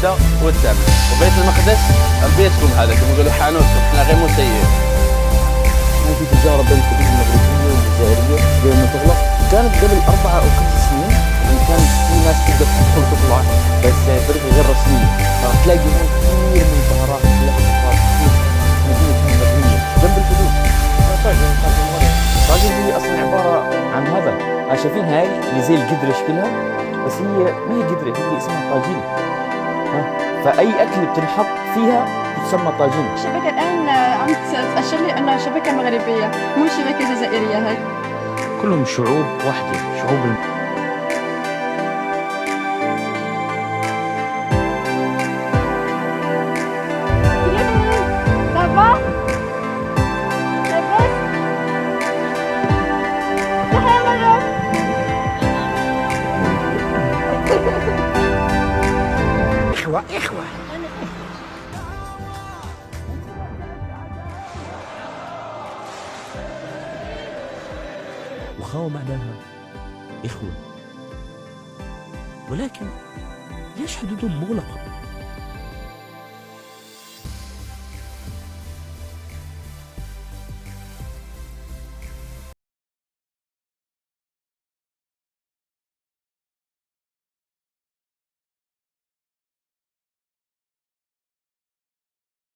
الجودة والثمن. وبيت المقدس بيتكم هذا كما يقولوا حانوتكم، احنا غير مسير. كان في تجارة بين الحدود المغربية والجزائرية قبل ما تغلق، كانت قبل 4 أو 5 سنين يعني كان في ناس تقدر تدخل وتطلع بس بطريقة غير رسمية، راح تلاقي هون كثير من الظاهرات والاحتفالات كثير مدينة مبنية جنب الحدود. طاجين هي أصلا عبارة عن هذا، شايفين هاي اللي زي القدرة شكلها، بس هي ما هي قدرة، هي اسمها طاجين. فأي أكل بتنحط فيها تسمى طاجين. الشبكة الآن عم تأشر لي أنها شبكة مغربية مو شبكة جزائرية. هاي كلهم شعوب واحدة، شعوب إخوة. أخوة معناها إخوة، ولكن ليش حدودهم مغلقة؟